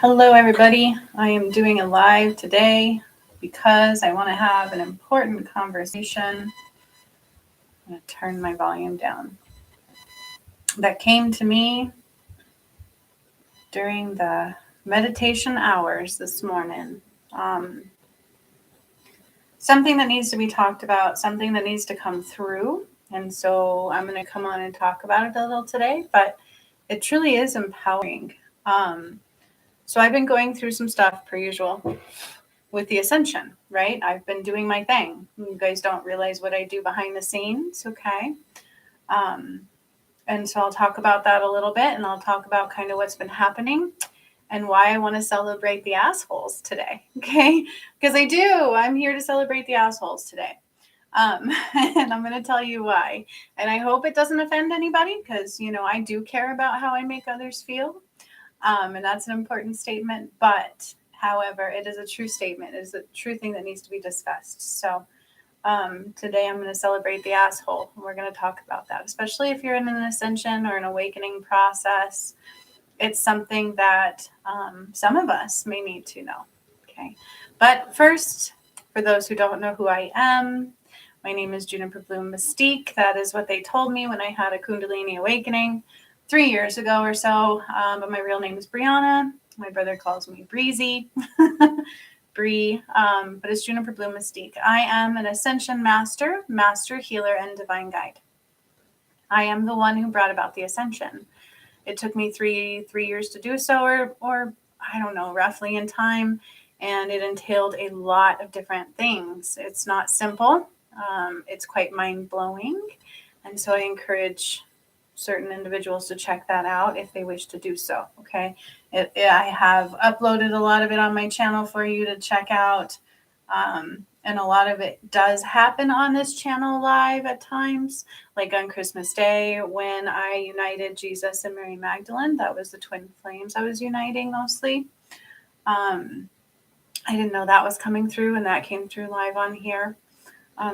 Hello, everybody. I am doing a live today because I want to have an important conversation. I'm going to turn my volume down. That came to me during the meditation hours this morning. Something that needs to be talked about, something that needs to come through. And so I'm going to come on and talk about it a little today, but it truly is empowering. So I've been going through some stuff per usual with the ascension, right? I've been doing my thing. You guys don't realize what I do behind the scenes, okay? And so I'll talk about that a little bit, and I'll talk about kind of what's been happening and why I want to celebrate the assholes today, okay? Because I do. I'm here to celebrate the assholes today. And I'm going to tell you why. And I hope it doesn't offend anybody because, I do care about how I make others feel. And that's an important statement. But, however, it is a true statement. It is a true thing that needs to be discussed. So today I'm going to celebrate the asshole. And we're going to talk about that, especially if you're in an ascension or an awakening process. It's something that some of us may need to know. Okay. But first, for those who don't know who I am, my name is Juniper Bloom Mystique. That is what they told me when I had a Kundalini awakening 3 years ago or so. But my real name is Brianna. My brother calls me Breezy. Bree, but it's Juniper Bloom Mystique. I am an ascension master, healer, and divine guide. I am the one who brought about the ascension. It took me three years to do so, or I don't know, roughly in time, and it entailed a lot of different things. It's not simple. It's quite mind-blowing, and so I encourage certain individuals to check that out if they wish to do so, okay? I have uploaded a lot of it on my channel for you to check out, and a lot of it does happen on this channel live at times, like on Christmas Day when I united Jesus and Mary Magdalene. That was the twin flames I was uniting mostly. I didn't know that was coming through, and that came through live on here.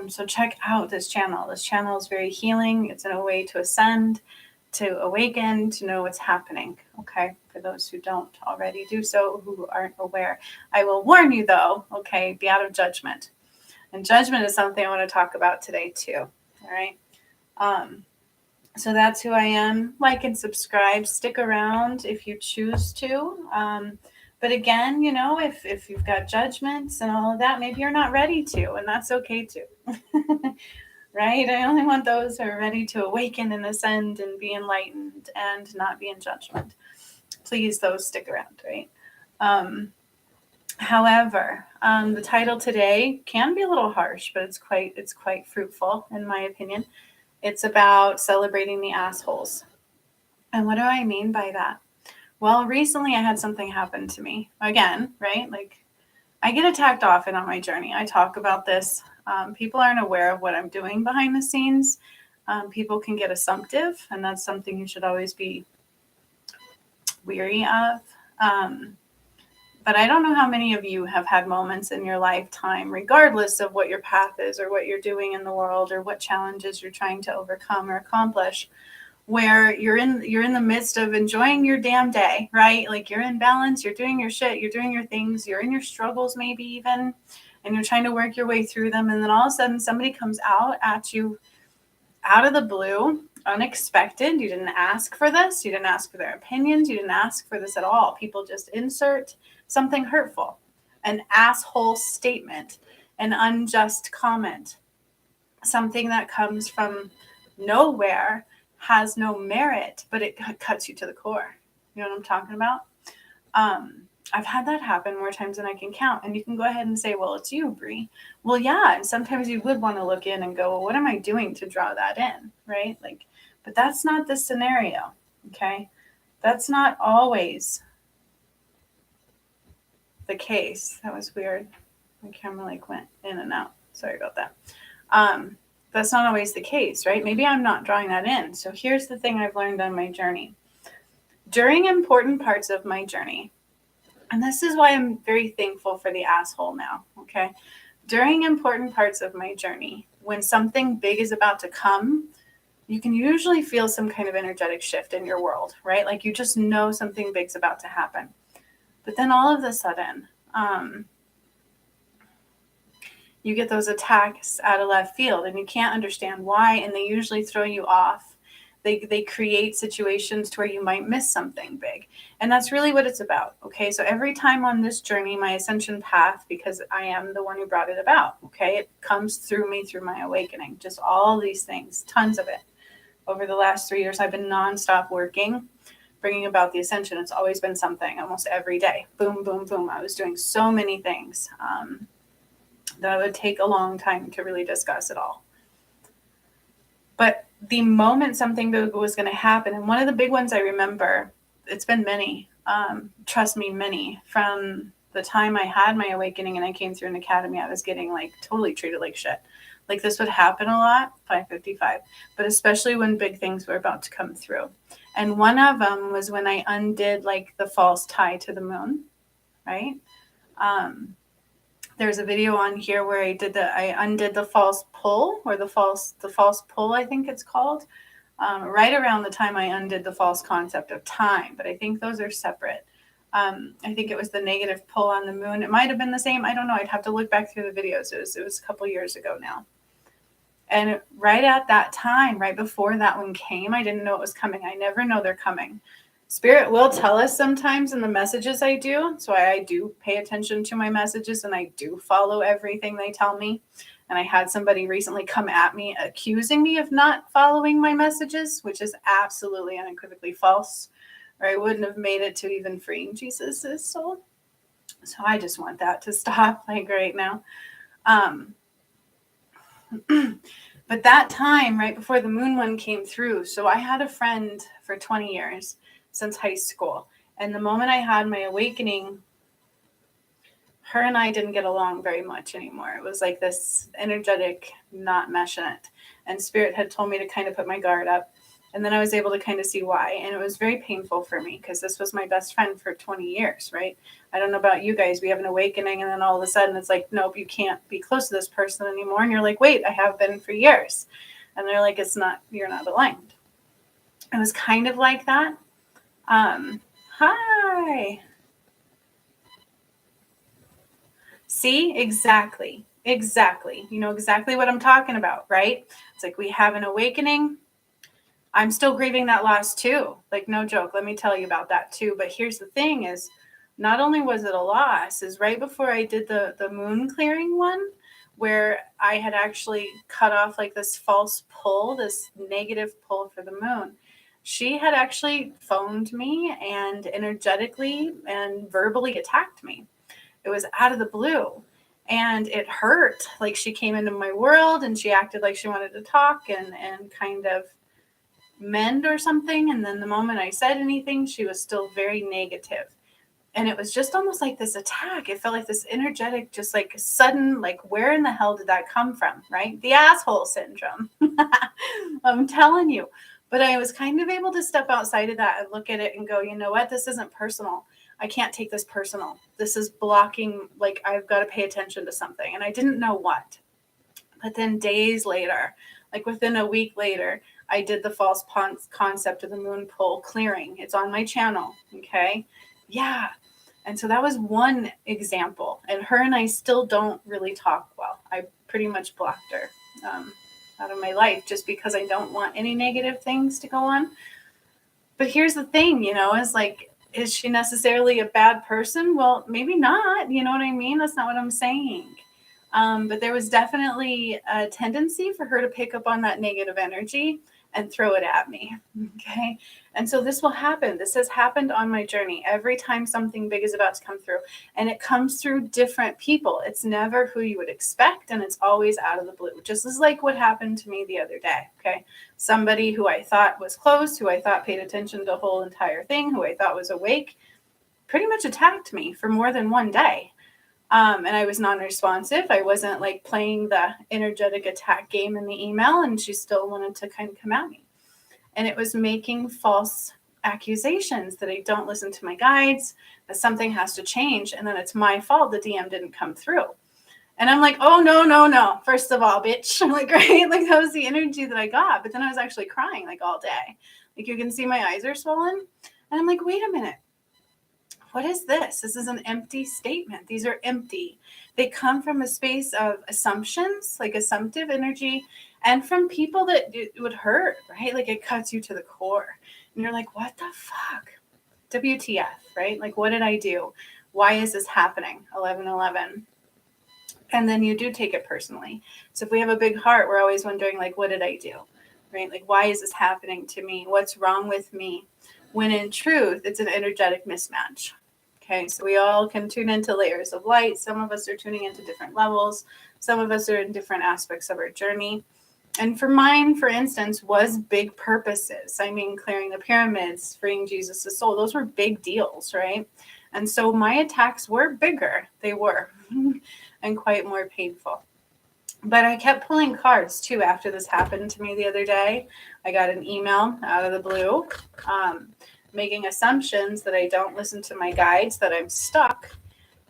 So check out this channel. This channel is very healing. It's in a way to ascend, to awaken, to know what's happening. Okay, for those who don't already do so, who aren't aware. I will warn you though, okay, be out of judgment. And judgment is something I want to talk about today too. All right. So that's who I am. Like and subscribe. Stick around if you choose to. But again, if you've got judgments and all of that, maybe you're not ready to, and that's okay too. Right? I only want those who are ready to awaken and ascend and be enlightened and not be in judgment. Please, those stick around, right? However, the title today can be a little harsh, but it's quite fruitful, in my opinion. It's about celebrating the assholes. And what do I mean by that? Well, recently I had something happen to me again, right? Like I get attacked often on my journey. I talk about this. People aren't aware of what I'm doing behind the scenes. People can get assumptive, and that's something you should always be weary of. But I don't know how many of you have had moments in your lifetime, regardless of what your path is or what you're doing in the world or what challenges you're trying to overcome or accomplish, where you're in the midst of enjoying your damn day, right? Like you're in balance, you're doing your shit, you're doing your things, you're in your struggles maybe even, and you're trying to work your way through them. And then all of a sudden somebody comes out at you out of the blue, unexpected. You didn't ask for this. You didn't ask for their opinions. You didn't ask for this at all. People just insert something hurtful, an asshole statement, an unjust comment, something that comes from nowhere, has no merit, but it cuts you to the core. You know what I'm talking about? I've had that happen more times than I can count. And you can go ahead and say, well, it's you, Bree. Well, yeah. And sometimes you would want to look in and go, well, what am I doing to draw that in? Right? But that's not the scenario. Okay. That's not always the case. That was weird. My camera went in and out. Sorry about that. That's not always the case, right? Maybe I'm not drawing that in. So here's the thing I've learned on my journey. During important parts of my journey, and this is why I'm very thankful for the asshole now, okay? During important parts of my journey, when something big is about to come, you can usually feel some kind of energetic shift in your world, right? Like you just know something big's about to happen. But then all of a sudden, you get those attacks out of left field and you can't understand why, and they usually throw you off. They create situations to where you might miss something big. And that's really what it's about. Okay. So every time on this journey, my ascension path, because I am the one who brought it about, okay, it comes through me through my awakening, just all these things, tons of it. Over the last 3 years, I've been nonstop working, bringing about the ascension. It's always been something almost every day. Boom, boom, boom. I was doing so many things that would take a long time to really discuss it all. But the moment something big was going to happen, and one of the big ones I remember, it's been many, trust me, many, from the time I had my awakening and I came through an academy, I was getting like totally treated like shit. Like this would happen a lot, 555, but especially when big things were about to come through. And one of them was when I undid like the false tie to the moon, right? There's a video on here where I undid the false pull, or the false pull, I think it's called, right around the time I undid the false concept of time. But I think those are separate. I think it was the negative pull on the moon. It might have been the same. I don't know. I'd have to look back through the videos. It was a couple years ago now. And right at that time, right before that one came, I didn't know it was coming. I never know they're coming. Spirit will tell us sometimes in the messages I do. So I do pay attention to my messages and I do follow everything they tell me. And I had somebody recently come at me accusing me of not following my messages, which is absolutely unequivocally false, or I wouldn't have made it to even freeing Jesus's soul. So I just want that to stop like right now. But that time right before the moon one came through, so I had a friend for 20 years since high school. And the moment I had my awakening, her and I didn't get along very much anymore. It was like this energetic not mesh in it. And Spirit had told me to kind of put my guard up. And then I was able to kind of see why. And it was very painful for me because this was my best friend for 20 years, right? I don't know about you guys. We have an awakening and then all of a sudden it's like, nope, you can't be close to this person anymore. And you're like, wait, I have been for years. And they're like, you're not aligned. It was kind of like that. Hi. See, exactly. You know exactly what I'm talking about, right? It's like we have an awakening. I'm still grieving that loss too. Like, no joke. Let me tell you about that too. But here's the thing is, not only was it a loss, is right before I did the moon clearing one, where I had actually cut off like this false pull, this negative pull for the moon. She had actually phoned me and energetically and verbally attacked me. It was out of the blue and it hurt. Like she came into my world and she acted like she wanted to talk and kind of mend or something. And then the moment I said anything, she was still very negative. And it was just almost like this attack. It felt like this energetic, just like sudden, like where in the hell did that come from, right? The asshole syndrome. I'm telling you. But I was kind of able to step outside of that and look at it and go, you know what? This isn't personal. I can't take this personal. This is blocking, like I've got to pay attention to something. And I didn't know what. But then days later, like within a week later, I did the false concept of the moon pull clearing. It's on my channel. Okay. Yeah. And so that was one example. And her and I still don't really talk well. I pretty much blocked her out of my life just because I don't want any negative things to go on. But here's the thing, you know, is like, is she necessarily a bad person? Well, maybe not. You know what I mean? That's not what I'm saying. But there was definitely a tendency for her to pick up on that negative energy and throw it at me. Okay. And so this will happen. This has happened on my journey every time something big is about to come through, and it comes through different people. It's never who you would expect. And it's always out of the blue, just as like what happened to me the other day. Okay. Somebody who I thought was close, who I thought paid attention to the whole entire thing, who I thought was awake, pretty much attacked me for more than one day. And I was non-responsive. I wasn't like playing the energetic attack game in the email, and she still wanted to kind of come at me. And it was making false accusations that I don't listen to my guides, that something has to change, and then it's my fault the DM didn't come through. And I'm like, oh, no. First of all, bitch. I'm like, right? Like that was the energy that I got. But then I was actually crying like all day. Like you can see my eyes are swollen. And I'm like, wait a minute. what is this? This is an empty statement. These are empty. They come from a space of assumptions, like assumptive energy, and from people that it would hurt, right? Like it cuts you to the core. And you're like, what the fuck? WTF, right? Like, what did I do? Why is this happening? 11:11. And then you do take it personally. So if we have a big heart, we're always wondering, like, what did I do? Right? Like, why is this happening to me? What's wrong with me? When in truth, it's an energetic mismatch. Okay, so we all can tune into layers of light. Some of us are tuning into different levels. Some of us are in different aspects of our journey. And for mine, for instance, was big purposes. I mean, clearing the pyramids, freeing Jesus' soul. Those were big deals, right? And so my attacks were bigger. They were, and quite more painful. But I kept pulling cards too after this happened to me the other day. I got an email out of the blue, making assumptions that I don't listen to my guides, that I'm stuck,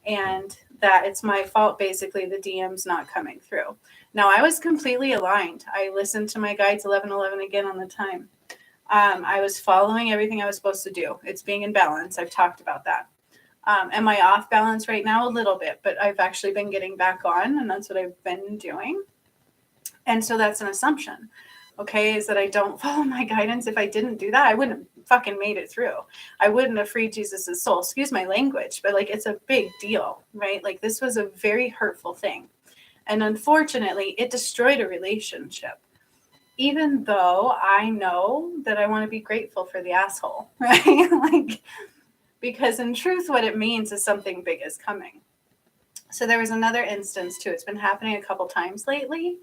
and that it's my fault, basically, the DM's not coming through. Now, I was completely aligned. I listened to my guides 11:11 again on the time. I was following everything I was supposed to do. It's being in balance. I've talked about that. Am I off balance right now? A little bit, but I've actually been getting back on, and that's what I've been doing. And so that's an assumption, okay, is that I don't follow my guidance. If I didn't do that, I wouldn't have fucking made it through. I wouldn't have freed Jesus' soul. Excuse my language, but like it's a big deal, right? Like this was a very hurtful thing. And unfortunately, it destroyed a relationship. Even though I know that I want to be grateful for the asshole, right? Like, because in truth, what it means is something big is coming. So there was another instance too. It's been happening a couple times lately.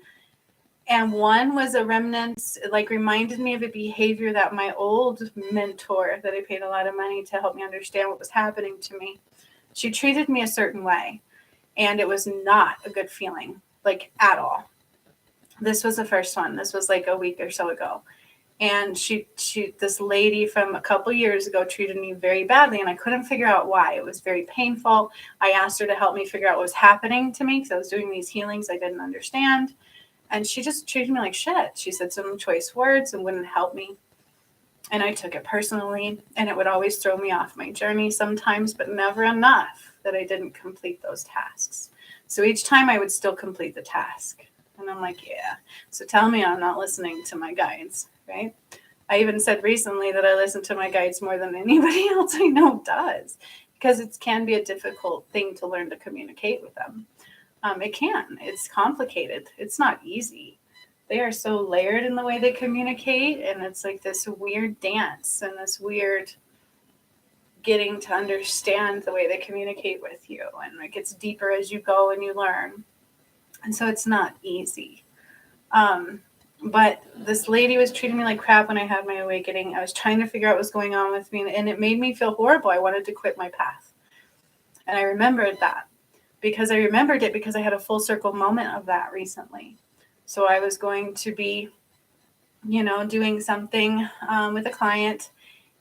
And one was a remnant, like reminded me of a behavior that my old mentor that I paid a lot of money to help me understand what was happening to me. She treated me a certain way, and it was not a good feeling, like at all. This was the first one. This was like a week or so ago. And this lady from a couple years ago treated me very badly, and I couldn't figure out why. It was very painful. I asked her to help me figure out what was happening to me because I was doing these healings I didn't understand. And she just treated me like shit. She said some choice words and wouldn't help me. And I took it personally, and it would always throw me off my journey sometimes, but never enough that I didn't complete those tasks. So each time I would still complete the task. And I'm like, yeah, so tell me I'm not listening to my guides, right? I even said recently that I listen to my guides more than anybody else I know does, because it can be a difficult thing to learn to communicate with them. It can. It's complicated. It's not easy. They are so layered in the way they communicate, and it's like this weird dance and this weird getting to understand the way they communicate with you, and it gets deeper as you go and you learn. And so it's not easy. But this lady was treating me like crap when I had my awakening. I was trying to figure out what was going on with me, and it made me feel horrible. I wanted to quit my path. And I remembered that. Because I remembered it because I had a full circle moment of that recently. So I was going to be, doing something with a client,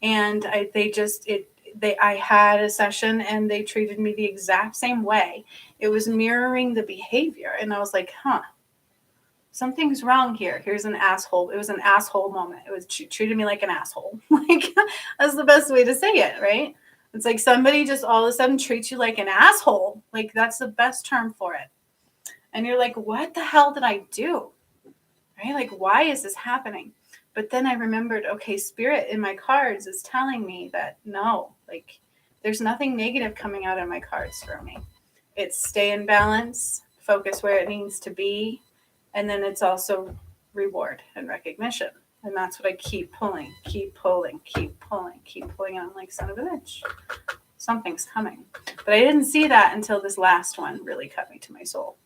and I had a session, and they treated me the exact same way. It was mirroring the behavior, and I was like, something's wrong here. Here's an asshole. It was an asshole moment. She treated me like an asshole. Like, that's the best way to say it, right? It's like somebody just all of a sudden treats you like an asshole. Like, that's the best term for it. And you're like, what the hell did I do? Right? Like, why is this happening? But then I remembered, okay, spirit in my cards is telling me that no, like, there's nothing negative coming out of my cards for me. It's stay in balance, focus where it needs to be. And then it's also reward and recognition. And that's what I keep pulling. And I'm like, son of a bitch, something's coming. But I didn't see that until this last one really cut me to my soul.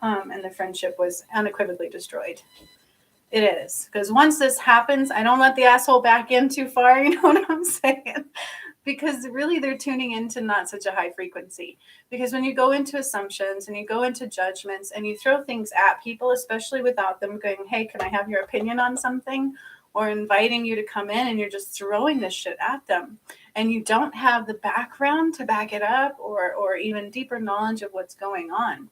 And the friendship was unequivocally destroyed. It is. Because once this happens, I don't let the asshole back in too far. You know what I'm saying? Because really they're tuning into not such a high frequency. Because when you go into assumptions and you go into judgments and you throw things at people, especially without them going, hey, can I have your opinion on something? Or inviting you to come in, and you're just throwing this shit at them. And you don't have the background to back it up or even deeper knowledge of what's going on.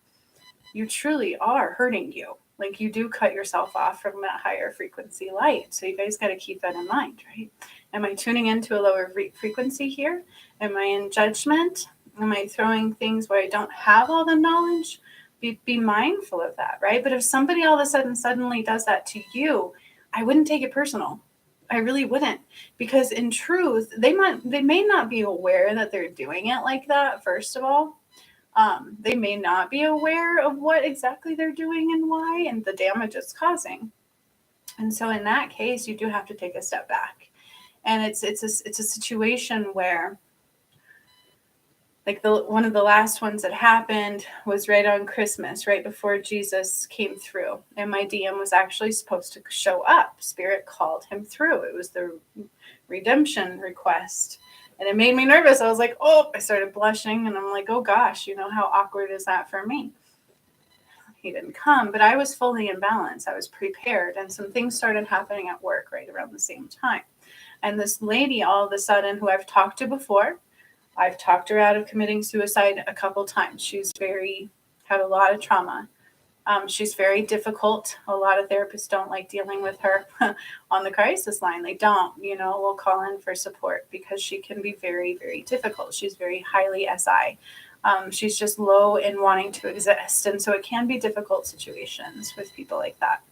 You truly are hurting you, Like you do cut yourself off from that higher frequency light. So you guys got to keep that in mind, right? Am I tuning into a lower frequency here? Am I in judgment? Am I throwing things where I don't have all the knowledge? Be mindful of that, right? But if somebody all of a sudden suddenly does that to you, I wouldn't take it personal. I really wouldn't, because in truth, they may not be aware that they're doing it like that. First of all, they may not be aware of what exactly they're doing and why, and the damage it's causing. And so, in that case, you do have to take a step back. And it's a situation where, like one of the last ones that happened was right on Christmas, right before Jesus came through. And my DM was actually supposed to show up. Spirit called him through. It was the redemption request. And it made me nervous. I was like, oh, I started blushing. And I'm like, oh gosh, how awkward is that for me? He didn't come, but I was fully in balance. I was prepared. And some things started happening at work right around the same time. And this lady, all of a sudden, who I've talked to before, I've talked her out of committing suicide a couple times. She's had a lot of trauma. She's very difficult. A lot of therapists don't like dealing with her on the crisis line. They don't, we'll call in for support because she can be very, very difficult. She's very highly SI. She's just low in wanting to exist. And so it can be difficult situations with people like that.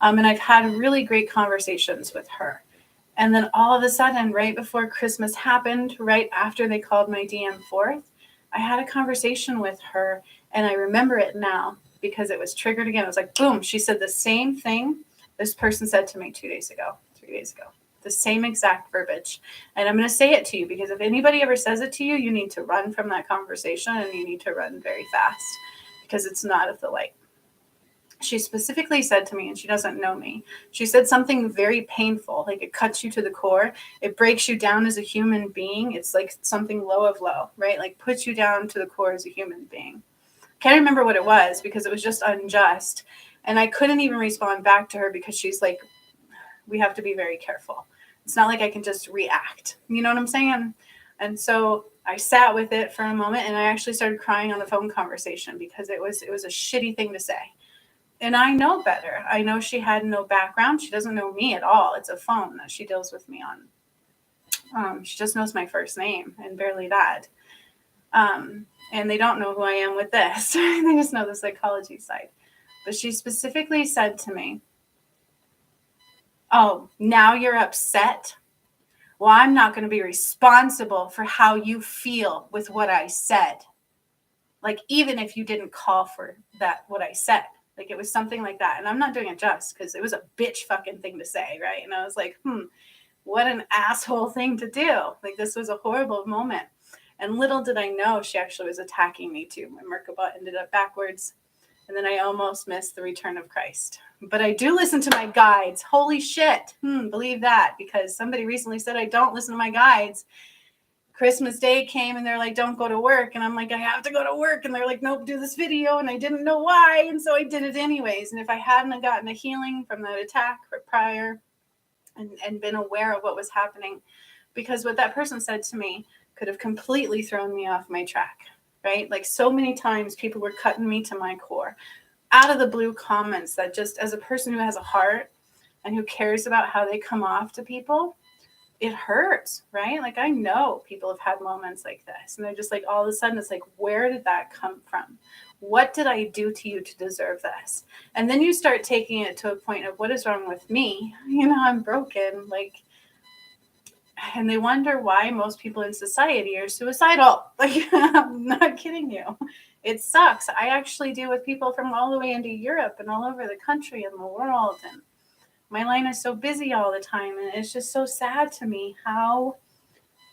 And I've had really great conversations with her. And then all of a sudden, right before Christmas happened, right after they called my DM forth, I had a conversation with her, and I remember it now because it was triggered again. It was like, boom, she said the same thing this person said to me 3 days ago, the same exact verbiage. And I'm going to say it to you because if anybody ever says it to you, you need to run from that conversation, and you need to run very fast because it's not of the light. She specifically said to me, and she doesn't know me, she said something very painful, like it cuts you to the core. It breaks you down as a human being. It's like something low of low, right? Like puts you down to the core as a human being. Can't remember what it was because it was just unjust. And I couldn't even respond back to her because she's like, we have to be very careful. It's not like I can just react. You know what I'm saying? And so I sat with it for a moment, and I actually started crying on the phone conversation because it was a shitty thing to say. And I know better. I know she had no background. She doesn't know me at all. It's a phone that she deals with me on. She just knows my first name and barely that. And they don't know who I am with this. They just know the psychology side. But she specifically said to me, oh, now you're upset? Well, I'm not going to be responsible for how you feel with what I said. Like, even if you didn't call for that, what I said. Like, it was something like that. And I'm not doing it just because it was a bitch fucking thing to say, right? And I was like, what an asshole thing to do. Like, this was a horrible moment. And little did I know she actually was attacking me too. My Merkaba ended up backwards. And then I almost missed the return of Christ. But I do listen to my guides. Holy shit. Believe that. Because somebody recently said I don't listen to my guides. Christmas Day came and they're like, don't go to work. And I'm like, I have to go to work. And they're like, nope, do this video. And I didn't know why. And so I did it anyways. And if I hadn't gotten a healing from that attack prior and been aware of what was happening, because what that person said to me could have completely thrown me off my track, right? Like so many times people were cutting me to my core out of the blue comments that just as a person who has a heart and who cares about how they come off to people, it hurts, right? Like I know people have had moments like this and they're just like, all of a sudden it's like, where did that come from? What did I do to you to deserve this? And then you start taking it to a point of what is wrong with me? I'm broken. Like, and they wonder why most people in society are suicidal. Like, I'm not kidding you. It sucks. I actually deal with people from all the way into Europe and all over the country and the world. And my line is so busy all the time. And it's just so sad to me how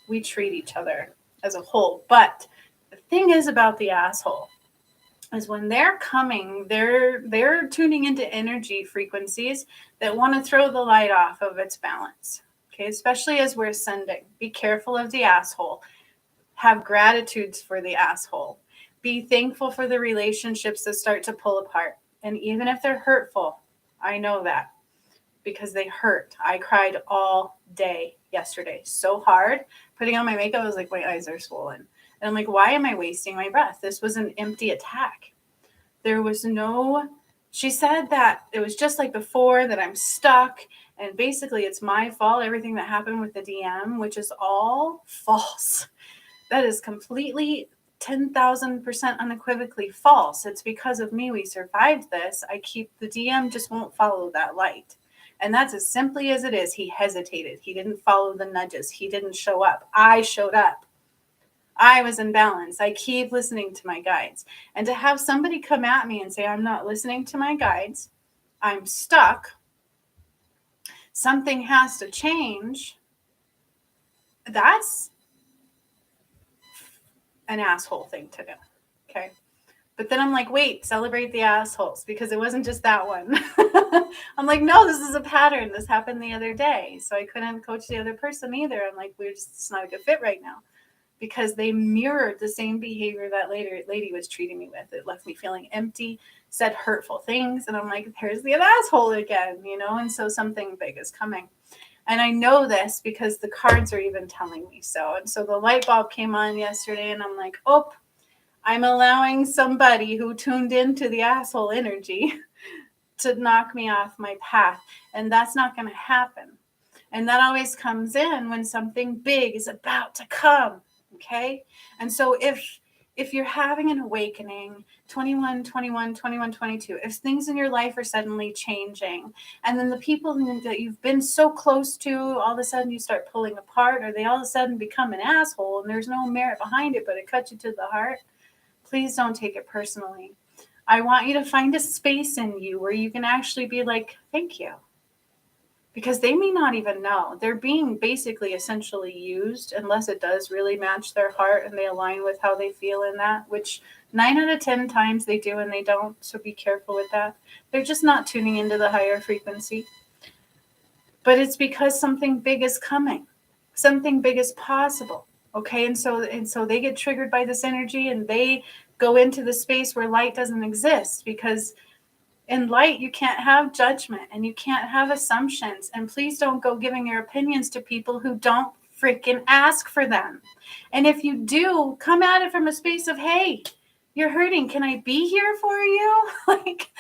we treat each other as a whole. But the thing is about the asshole is when they're coming, they're tuning into energy frequencies that want to throw the light off of its balance. Okay, especially as we're ascending. Be careful of the asshole. Have gratitudes for the asshole. Be thankful for the relationships that start to pull apart. And even if they're hurtful, I know that because they hurt. I cried all day yesterday so hard. Putting on my makeup, I was like, my eyes are swollen. And I'm like, why am I wasting my breath? This was an empty attack. There was no She said that it was just like before, that I'm stuck, and basically it's my fault, everything that happened with the DM, which is all false. That is completely 10,000% unequivocally false. It's because of me we survived this. The DM just won't follow that light. And that's as simply as it is. He hesitated. He didn't follow the nudges. He didn't show up. I showed up. I was in balance. I keep listening to my guides. And to have somebody come at me and say, I'm not listening to my guides, I'm stuck, something has to change, that's an asshole thing to do. Okay. But then I'm like, wait, celebrate the assholes, because it wasn't just that one. I'm like, no, this is a pattern. This happened the other day. So I couldn't coach the other person either. I'm like, it's not a good fit right now, because they mirrored the same behavior that lady was treating me with. It left me feeling empty, said hurtful things. And I'm like, there's the asshole again, and so something big is coming. And I know this because the cards are even telling me so. And so the light bulb came on yesterday, and I'm like, oh, I'm allowing somebody who tuned into the asshole energy to knock me off my path. And that's not going to happen. And that always comes in when something big is about to come. Okay. And so if you're having an awakening, 21, 21, 21, 22, if things in your life are suddenly changing, and then the people that you've been so close to, all of a sudden you start pulling apart, or they all of a sudden become an asshole and there's no merit behind it, but it cuts you to the heart, please don't take it personally. I want you to find a space in you where you can actually be like, thank you. Because they may not even know. They're being basically essentially used, unless it does really match their heart and they align with how they feel in that, which 9 out of 10 times they do and they don't. So be careful with that. They're just not tuning into the higher frequency. But it's because something big is coming. Something big is possible. Okay. And so they get triggered by this energy, and they go into the space where light doesn't exist, because in light, you can't have judgment and you can't have assumptions. And please don't go giving your opinions to people who don't freaking ask for them. And if you do, come at it from a space of, hey, you're hurting. Can I be here for you? Like,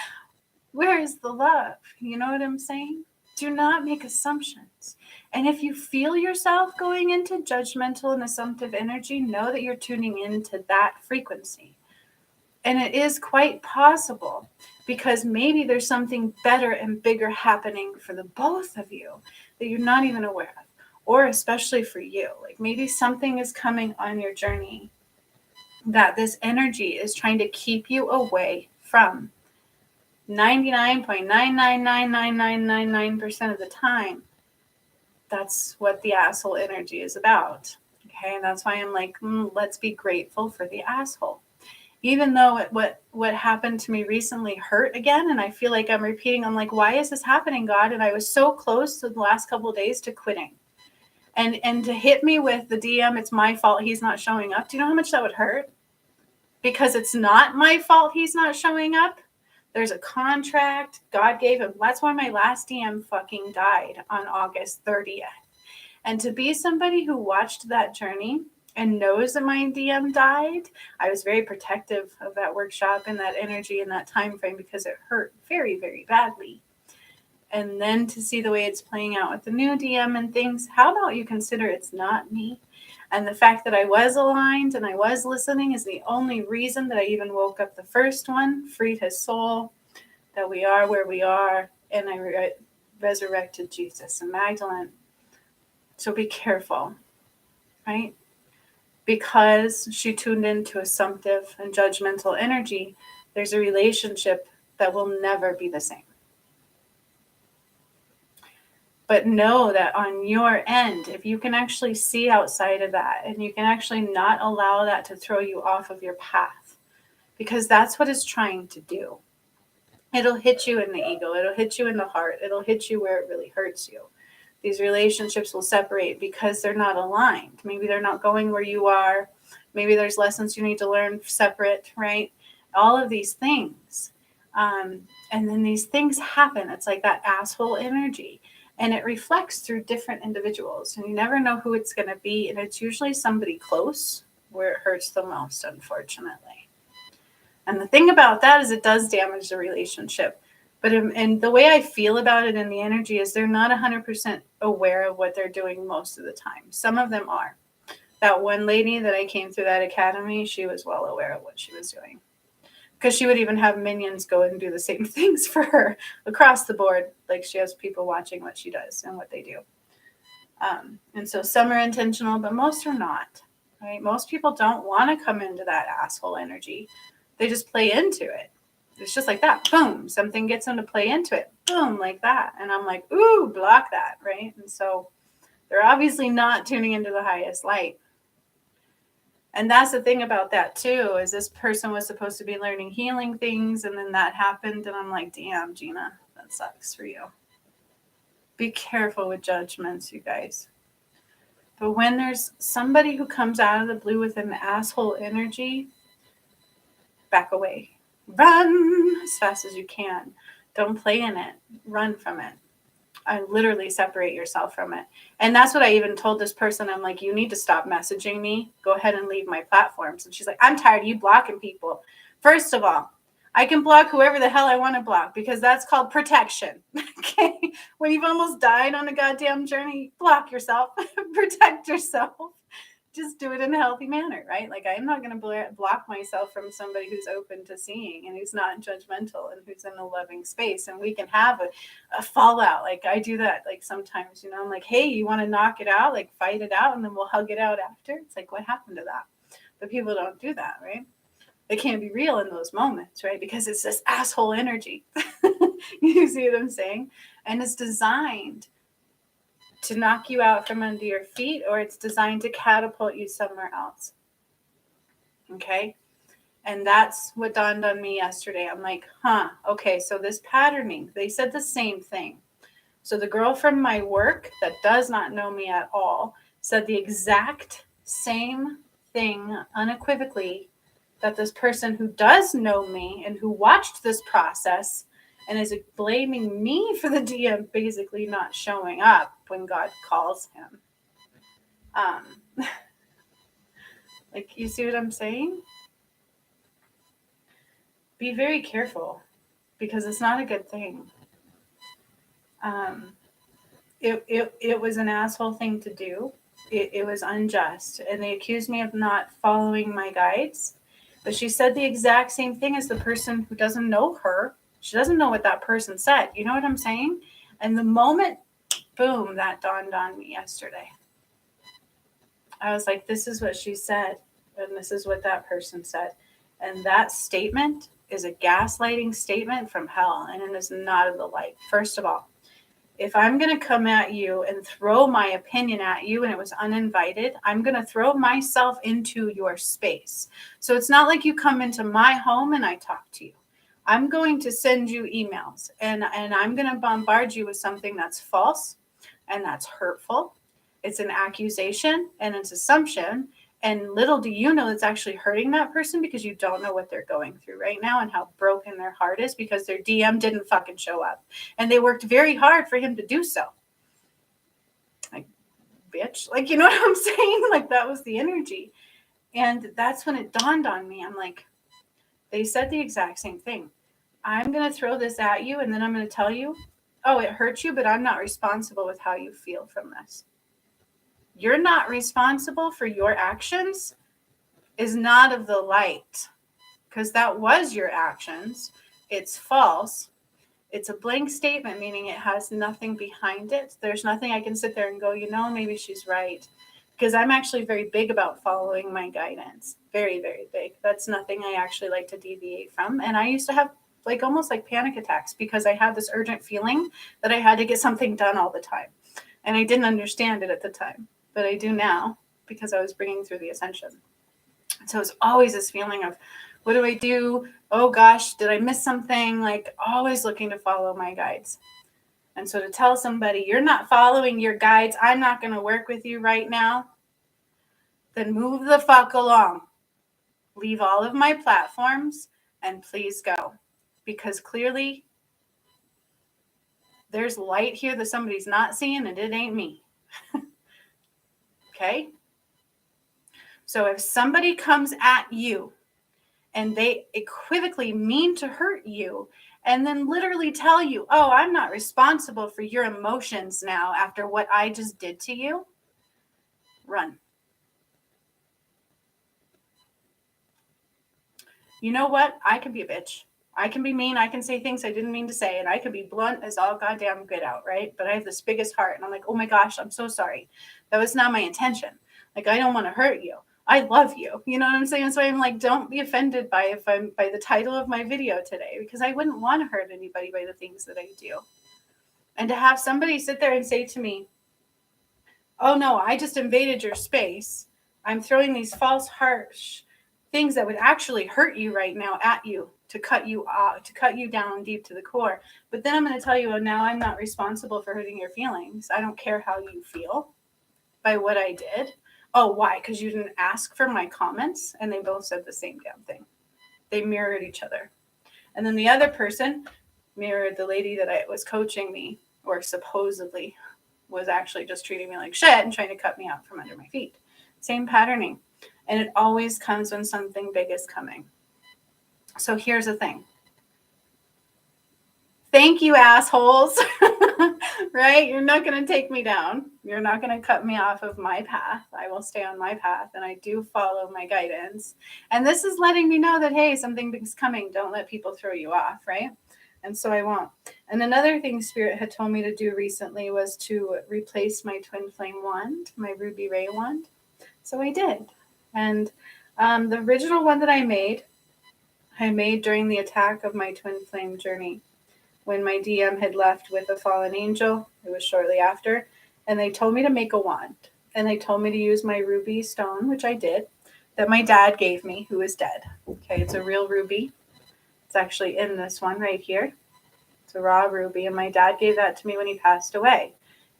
where is the love? You know what I'm saying? Do not make assumptions. And if you feel yourself going into judgmental and assumptive energy, know that you're tuning into that frequency. And it is quite possible, because maybe there's something better and bigger happening for the both of you that you're not even aware of, or especially for you. Like maybe something is coming on your journey that this energy is trying to keep you away from. 99.9999999% of the time, that's what the asshole energy is about. Okay, and that's why I'm like, let's be grateful for the asshole. Even though what happened to me recently hurt again, and I feel like I'm repeating, I'm like, why is this happening, God? And I was so close to the last couple of days to quitting. And to hit me with the DM, it's my fault he's not showing up. Do you know how much that would hurt? Because it's not my fault he's not showing up. There's a contract God gave him. That's why my last DM fucking died on August 30th. And to be somebody who watched that journey and knows that my DM died, I was very protective of that workshop and that energy and that time frame, because it hurt very, very badly. And then to see the way it's playing out with the new DM and things, how about you consider it's not me? And the fact that I was aligned and I was listening is the only reason that I even woke up the first one, freed his soul, that we are where we are, and I resurrected Jesus and Magdalene. So be careful, right? Because she tuned into assumptive and judgmental energy, there's a relationship that will never be the same. But know that on your end, if you can actually see outside of that, and you can actually not allow that to throw you off of your path, because that's what it's trying to do. It'll hit you in the ego. It'll hit you in the heart. It'll hit you where it really hurts you. These relationships will separate because they're not aligned. Maybe they're not going where you are. Maybe there's lessons you need to learn separate, right? All of these things. And then these things happen. It's like that asshole energy. And it reflects through different individuals. And you never know who it's going to be. And it's usually somebody close where it hurts the most, unfortunately. And the thing about that is it does damage the relationship. But and the way I feel about it in the energy is they're not 100% aware of what they're doing most of the time. Some of them are. That one lady that I came through that academy, she was well aware of what she was doing. Because she would even have minions go and do the same things for her across the board. Like she has people watching what she does and what they do. And so some are intentional, but most are not. Right? Most people don't want to come into that asshole energy. They just play into it. It's just like that. Boom. Something gets them to play into it. Boom, like that. And I'm like, ooh, block that. Right? And so they're obviously not tuning into the highest light. And that's the thing about that too, is this person was supposed to be learning healing things, and then that happened, and I'm like, damn, Gina, that sucks for you. Be careful with judgments, you guys. But when there's somebody who comes out of the blue with an asshole energy, back away. Run as fast as you can. Don't play in it. Run from it. Literally separate yourself from it. And that's what I even told this person. I'm like, you need to stop messaging me. Go ahead and leave my platforms. And she's like, I'm tired of you blocking people. First of all, I can block whoever the hell I want to block because that's called protection. Okay. When you've almost died on a goddamn journey, block yourself, protect yourself. Just do it in a healthy manner, right? Like I'm not going to block myself from somebody who's open to seeing and who's not judgmental and who's in a loving space. And we can have a fallout. Like I do that. Like sometimes, I'm like, hey, you want to knock it out, like fight it out, and then we'll hug it out after. It's like, what happened to that? But people don't do that, right? They can't be real in those moments, right? Because it's this asshole energy. You see what I'm saying? And it's designed to knock you out from under your feet, or it's designed to catapult you somewhere else. Okay? And that's what dawned on me yesterday. I'm like, okay, so this patterning, they said the same thing. So the girl from my work that does not know me at all said the exact same thing unequivocally that this person who does know me and who watched this process and is blaming me for the DM basically not showing up when God calls him. Like, you see what I'm saying? Be very careful because it's not a good thing. It was an asshole thing to do. It was unjust. And they accused me of not following my guides. But she said the exact same thing as the person who doesn't know her. She doesn't know what that person said. You know what I'm saying? And the moment, boom, that dawned on me yesterday. I was like, this is what she said. And this is what that person said. And that statement is a gaslighting statement from hell. And it is not of the light. First of all, if I'm going to come at you and throw my opinion at you and it was uninvited, I'm going to throw myself into your space. So it's not like you come into my home and I talk to you. I'm going to send you emails and I'm going to bombard you with something that's false and that's hurtful. It's an accusation and it's assumption. And little do you know it's actually hurting that person because you don't know what they're going through right now and how broken their heart is because their DM didn't fucking show up. And they worked very hard for him to do so. Like, bitch. Like, you know what I'm saying? Like, that was the energy. And that's when it dawned on me. I'm like, they said the exact same thing. I'm going to throw this at you and then I'm going to tell you, oh, it hurt you, but I'm not responsible with how you feel from this. You're not responsible for your actions is not of the light because that was your actions. It's false. It's a blank statement, meaning it has nothing behind it. There's nothing I can sit there and go, maybe she's right. Because I'm actually very big about following my guidance. Very, very big. That's nothing I actually like to deviate from. And I used to have almost like panic attacks because I had this urgent feeling that I had to get something done all the time. And I didn't understand it at the time. But I do now because I was bringing through the ascension. So it's always this feeling of, what do I do? Oh gosh, did I miss something? Like always looking to follow my guides. And so to tell somebody, you're not following your guides, I'm not going to work with you right now, then move the fuck along. Leave all of my platforms and please go. Because clearly there's light here that somebody's not seeing and it ain't me. Okay? So if somebody comes at you and they equivocally mean to hurt you, and then literally tell you, oh, I'm not responsible for your emotions now after what I just did to you, run. You know what? I can be a bitch. I can be mean. I can say things I didn't mean to say, and I can be blunt as all goddamn get out, right? But I have this biggest heart, and I'm like, oh my gosh, I'm so sorry. That was not my intention. Like, I don't want to hurt you. I love you. You know what I'm saying? So I'm like, don't be offended by the title of my video today, because I wouldn't want to hurt anybody by the things that I do. And to have somebody sit there and say to me, oh no, I just invaded your space. I'm throwing these false, harsh things that would actually hurt you right now at you to cut you off, to cut you down deep to the core. But then I'm going to tell you, oh, now I'm not responsible for hurting your feelings. I don't care how you feel by what I did. Oh, why? Because you didn't ask for my comments. And they both said the same damn thing. They mirrored each other. And then the other person mirrored the lady that was coaching me, or supposedly was actually just treating me like shit and trying to cut me out from under my feet. Same patterning. And it always comes when something big is coming. So here's the thing. Thank you, assholes. Right? You're not going to take me down. You're not going to cut me off of my path. I will stay on my path, and I do follow my guidance. And this is letting me know that, hey, something big's coming. Don't let people throw you off, right? And so I won't. And another thing Spirit had told me to do recently was to replace my twin flame wand, my ruby ray wand. So I did. And the original one that I made during the attack of my twin flame journey. When my DM had left with a fallen angel, it was shortly after, and they told me to make a wand. And they told me to use my ruby stone, which I did, that my dad gave me, who is dead. Okay, it's a real ruby. It's actually in this one right here. It's a raw ruby, and my dad gave that to me when he passed away.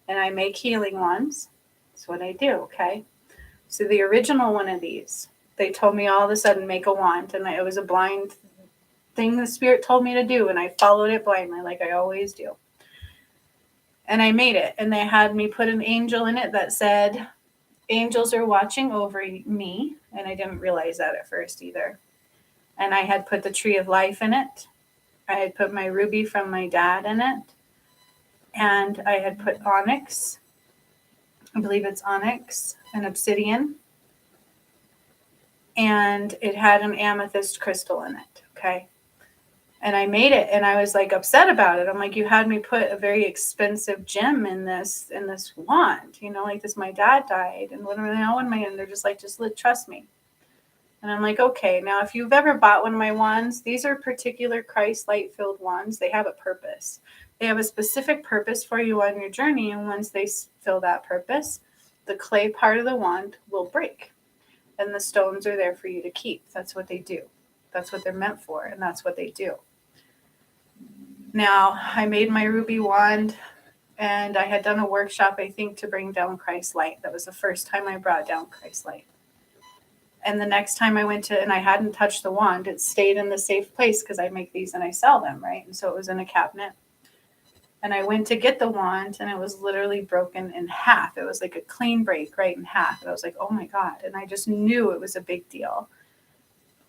And I make healing wands. That's what I do, okay? So the original one of these, they told me all of a sudden make a wand, and it was a blind thing the Spirit told me to do, and I followed it blindly like I always do. And I made it, and they had me put an angel in it that said, angels are watching over me, and I didn't realize that at first either. And I had put the tree of life in it. I had put my ruby from my dad in it, and I had put onyx. I believe it's onyx and obsidian. And it had an amethyst crystal in it, okay? And I made it, and I was like upset about it. I'm like, you had me put a very expensive gem in this wand, you know, like this. My dad died, and what am I now? And they're just like, trust me. And I'm like, okay. Now, if you've ever bought one of my wands, these are particular Christ light-filled wands. They have a purpose. They have a specific purpose for you on your journey, and once they fill that purpose, the clay part of the wand will break, and the stones are there for you to keep. That's what they do. That's what they're meant for, and that's what they do. Now, I made my ruby wand, and I had done a workshop, I think, to bring down Christ light. That was the first time I brought down Christ light. And the next time I went to, and I hadn't touched the wand, it stayed in the safe place because I make these and I sell them, right? And so it was in a cabinet. And I went to get the wand, and it was literally broken in half. It was like a clean break right in half. And I was like, oh my God. And I just knew it was a big deal.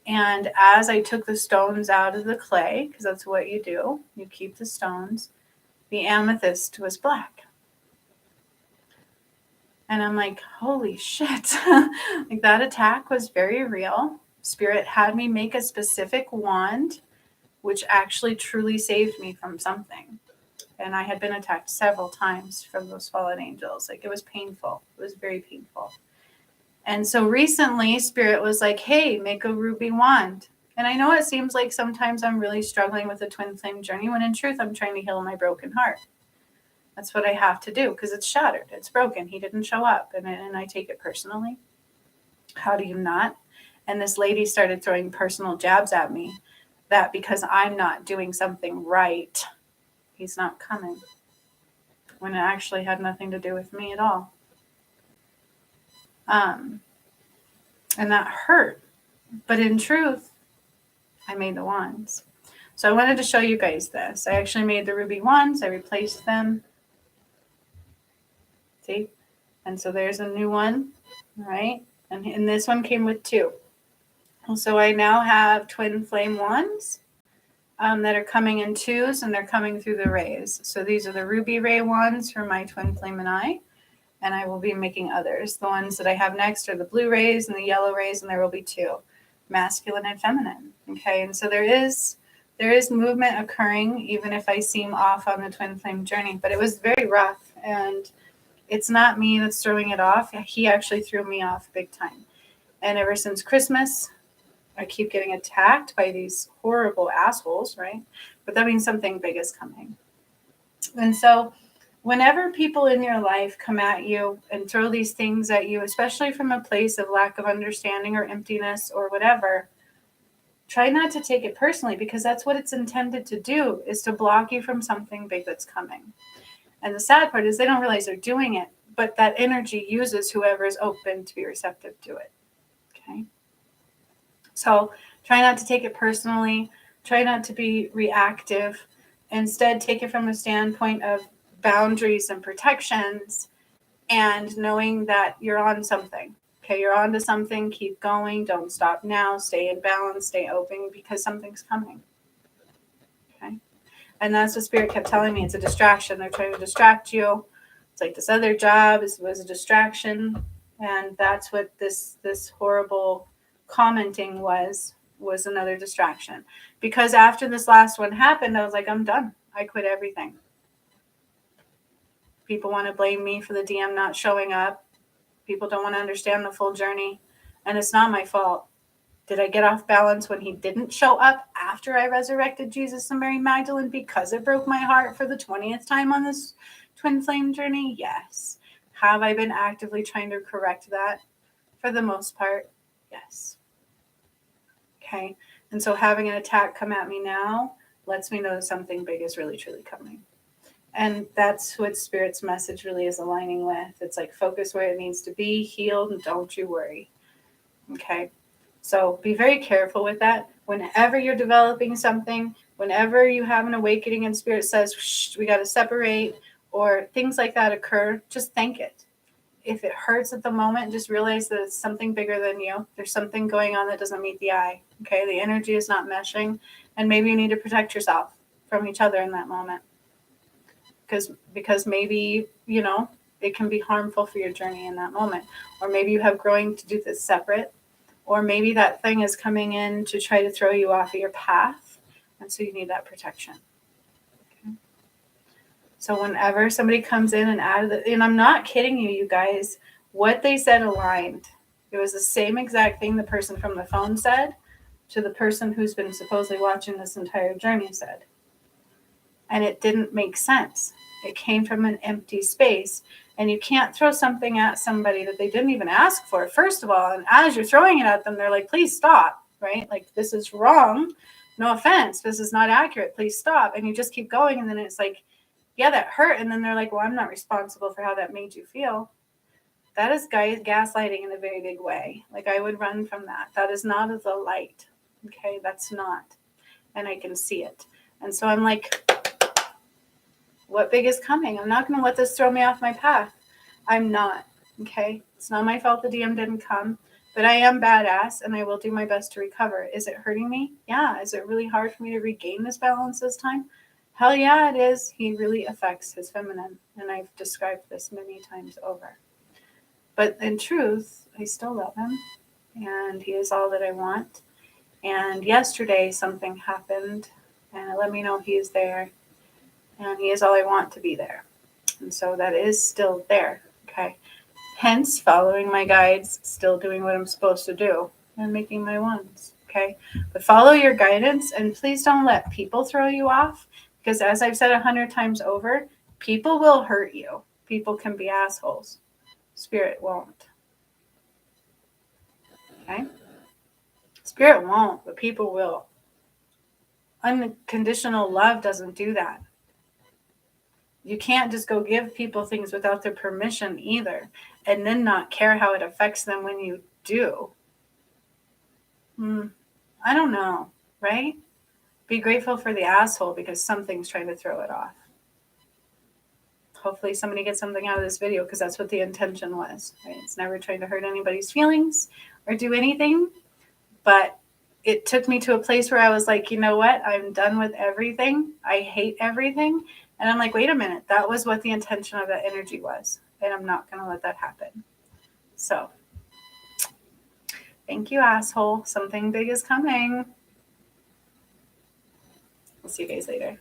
And as I took the stones out of the clay, because that's what you do, you keep the stones, the amethyst was black. And I'm like, holy shit. Like, that attack was very real. Spirit had me make a specific wand, which actually truly saved me from something. And I had been attacked several times from those fallen angels. Like, it was painful. It was very painful. And so recently, Spirit was like, hey, make a ruby wand. And I know it seems like sometimes I'm really struggling with the twin flame journey, when in truth, I'm trying to heal my broken heart. That's what I have to do, because it's shattered. It's broken. He didn't show up. And I take it personally. How do you not? And this lady started throwing personal jabs at me that because I'm not doing something right, he's not coming. When it actually had nothing to do with me at all. And that hurt. But in truth, I made the wands. So I wanted to show you guys this. I actually made the ruby wands. I replaced them. See? And so there's a new one, right? And this one came with two. So I now have twin flame wands that are coming in twos, and they're coming through the rays. So these are the ruby ray wands for my twin flame and I will be making others. The ones that I have next are the blue rays and the yellow rays, and there will be two, masculine and feminine. Okay, and so there is movement occurring, even if I seem off on the twin flame journey. But it was very rough, and it's not me that's throwing it off. He actually threw me off big time. And ever since Christmas, I keep getting attacked by these horrible assholes, right? But that means something big is coming. And so whenever people in your life come at you and throw these things at you, especially from a place of lack of understanding or emptiness or whatever, try not to take it personally, because that's what it's intended to do, is to block you from something big that's coming. And the sad part is they don't realize they're doing it, but that energy uses whoever is open to be receptive to it. Okay. So try not to take it personally. Try not to be reactive. Instead, take it from a standpoint of boundaries and protections and knowing that you're on something. Okay, you're on to something. Keep going. Don't stop now. Stay in balance. Stay open, because something's coming. Okay. And that's what Spirit kept telling me. It's a distraction. They're trying to distract you. It's like this other job was a distraction. And that's what this horrible commenting was another distraction. Because after this last one happened, I was like, I'm done. I quit everything. People want to blame me for the DM not showing up. People don't want to understand the full journey. And it's not my fault. Did I get off balance when he didn't show up after I resurrected Jesus and Mary Magdalene because it broke my heart for the 20th time on this twin flame journey? Yes. Have I been actively trying to correct that? For the most part, yes. Okay. And so having an attack come at me now lets me know that something big is really, truly coming. And that's what Spirit's message really is aligning with. It's like, focus where it needs to be, healed, and don't you worry. Okay. So be very careful with that. Whenever you're developing something, whenever you have an awakening and Spirit says, shh, we got to separate, or things like that occur, just thank it. If it hurts at the moment, just realize that it's something bigger than you. There's something going on that doesn't meet the eye. Okay. The energy is not meshing, and maybe you need to protect yourself from each other in that moment. Because maybe, it can be harmful for your journey in that moment. Or maybe you have growing to do this separate. Or maybe that thing is coming in to try to throw you off of your path. And so you need that protection. Okay. So whenever somebody comes in and and I'm not kidding you guys, what they said aligned. It was the same exact thing the person from the phone said to the person who's been supposedly watching this entire journey said. And it didn't make sense. It came from an empty space. And you can't throw something at somebody that they didn't even ask for, first of all. And as you're throwing it at them, they're like, please stop, right? Like, this is wrong. No offense. This is not accurate. Please stop. And you just keep going. And then it's like, yeah, that hurt. And then they're like, well, I'm not responsible for how that made you feel. That is gaslighting in a very big way. Like, I would run from that. That is not of the light. Okay, that's not. And I can see it. And so I'm like, what big is coming? I'm not going to let this throw me off my path. I'm not. Okay. It's not my fault the DM didn't come, but I am badass and I will do my best to recover. Is it hurting me? Yeah. Is it really hard for me to regain this balance this time? Hell yeah, it is. He really affects his feminine. And I've described this many times over. But in truth, I still love him. And he is all that I want. And yesterday something happened and it let me know he is there. And he is all I want to be there. And so that is still there. Okay. Hence, following my guides, still doing what I'm supposed to do, and making my ones. Okay. But follow your guidance, and please don't let people throw you off. Because as I've said 100 times over, people will hurt you. People can be assholes. Spirit won't. Okay. Spirit won't, but people will. Unconditional love doesn't do that. You can't just go give people things without their permission either, and then not care how it affects them when you do. I don't know, right? Be grateful for the asshole because something's trying to throw it off. Hopefully somebody gets something out of this video, because that's what the intention was. Right? It's never trying to hurt anybody's feelings or do anything, But it took me to a place where I was like, you know what? I'm done with everything. I hate everything. And I'm like, wait a minute. That was what the intention of that energy was. And I'm not going to let that happen. So thank you, asshole. Something big is coming. We'll see you guys later.